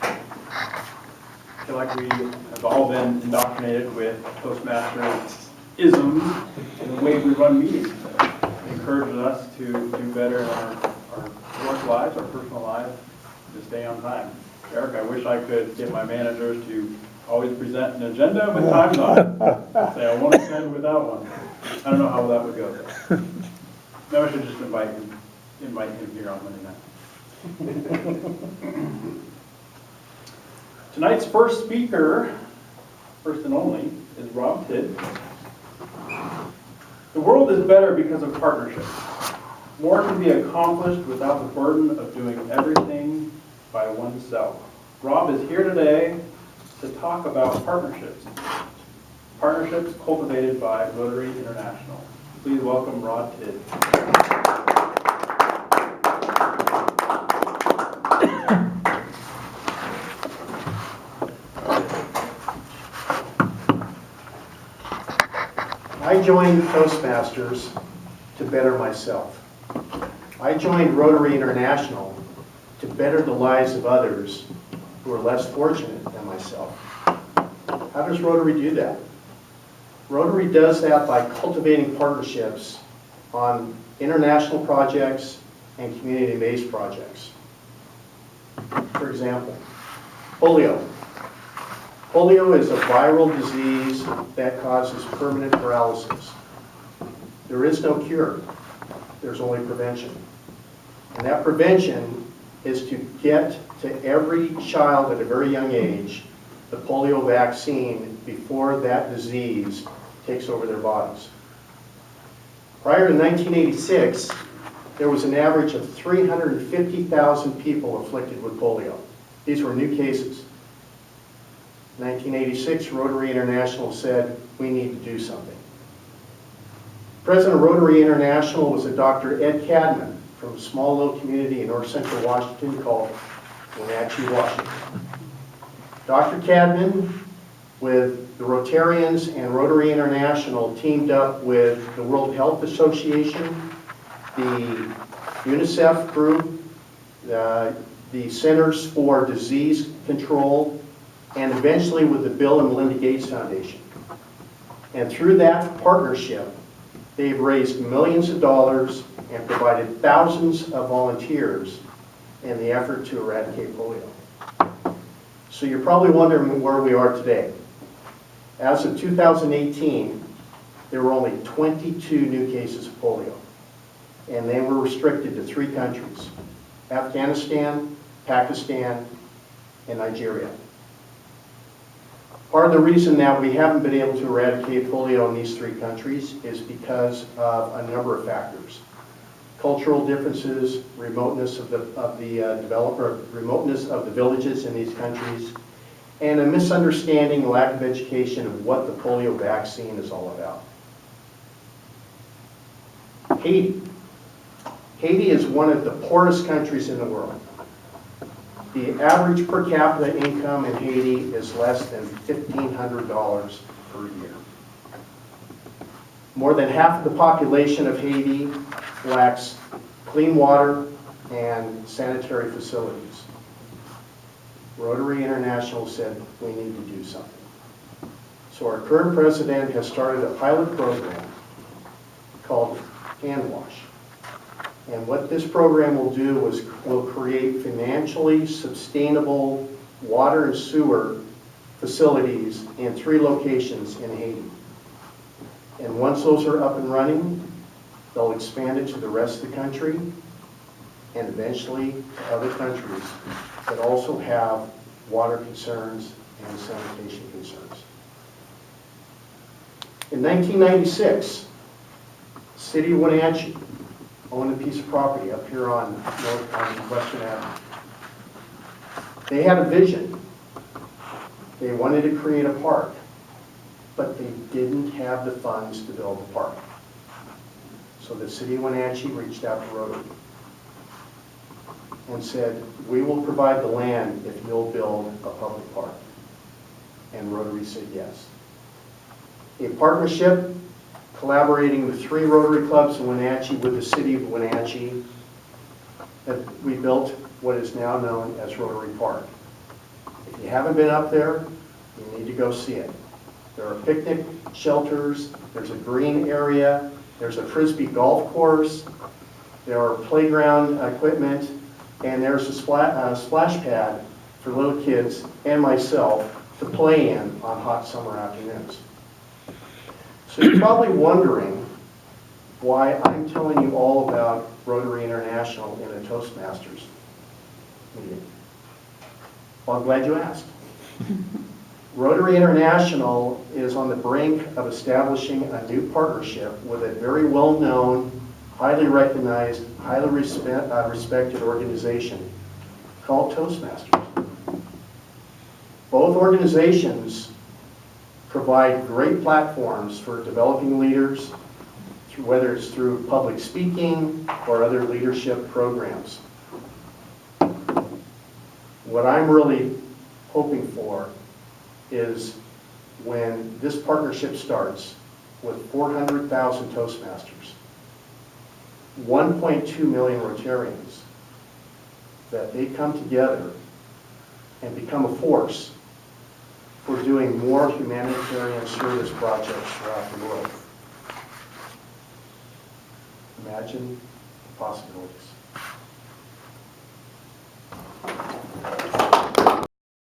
I feel like we have all been indoctrinated with Toastmaster-isms in the way we run meetings. It encourages us to do better in our work lives, our personal lives, to stay on time. Eric, I wish I could get my managers to always present an agenda with times on it. Say, I want to send without one. I don't know how that would go. Maybe I should just invite him here on Monday night. Tonight's first speaker, first and only, is Rob Tidd. The world is better because of partnerships. More can be accomplished without the burden of doing everything by oneself. Rob is here today to talk about partnerships. Partnerships cultivated by Rotary International. Please welcome Rod Tidd. I joined Toastmasters to better myself. I joined Rotary International to better the lives of others who are less fortunate than myself. How does Rotary do that? Rotary does that by cultivating partnerships on international projects and community-based projects. For example, polio. Polio is a viral disease that causes permanent paralysis. There is no cure. There's only prevention. And that prevention is to get to every child at a very young age the polio vaccine before that disease takes over their bodies. Prior to 1986, there was an average of 350,000 people afflicted with polio. These were new cases. 1986, Rotary International said, we need to do something. President of Rotary International was a Dr. Ed Cadman from a small little community in north central Washington called Wenatchee, Washington. Dr. Cadman, with the Rotarians and Rotary International, teamed up with the World Health Association, the UNICEF group, the Centers for Disease Control, and eventually with the Bill and Melinda Gates Foundation. And through that partnership, they've raised millions of dollars and provided thousands of volunteers in the effort to eradicate polio. So you're probably wondering where we are today. As of 2018, there were only 22 new cases of polio, and they were restricted to 3 countries: Afghanistan, Pakistan, and Nigeria. Part of the reason that we haven't been able to eradicate polio in these 3 countries is because of a number of factors. Cultural differences, remoteness of the remoteness of the villages in these countries, and a misunderstanding, lack of education of what the polio vaccine is all about. Haiti. Haiti is one of the poorest countries in the world. The average per capita income in Haiti is less than $1,500 per year. More than half of the population of Haiti lacks clean water and sanitary facilities. Rotary International said we need to do something. So our current president has started a pilot program called Hand Wash. And what this program will do is will create financially sustainable water and sewer facilities in 3 locations in Haiti. And once those are up and running, they'll expand it to the rest of the country and eventually to other countries that also have water concerns and sanitation concerns. In 1996, City of Wenatchee owned a piece of property up here on Western Avenue. They had a vision. They wanted to create a park, but they didn't have the funds to build the park. So the City of Wenatchee reached out to Rotary and said, we will provide the land if you'll build a public park. And Rotary said yes. A partnership collaborating with 3 Rotary clubs in Wenatchee with the City of Wenatchee, that we built what is now known as Rotary Park. If you haven't been up there, you need to go see it. There are picnic shelters, there's a green area, there's a Frisbee golf course, there are playground equipment, and there's a splash pad for little kids and myself to play in on hot summer afternoons. So you're probably wondering why I'm telling you all about Rotary International in a Toastmasters meeting. Well, I'm glad you asked. Rotary International is on the brink of establishing a new partnership with a very well-known, highly recognized, highly respected organization called Toastmasters. Both organizations provide great platforms for developing leaders, whether it's through public speaking or other leadership programs. What I'm really hoping for is when this partnership starts with 400,000 Toastmasters, 1.2 million Rotarians, that they come together and become a force for doing more humanitarian service projects throughout the world. Imagine the possibilities.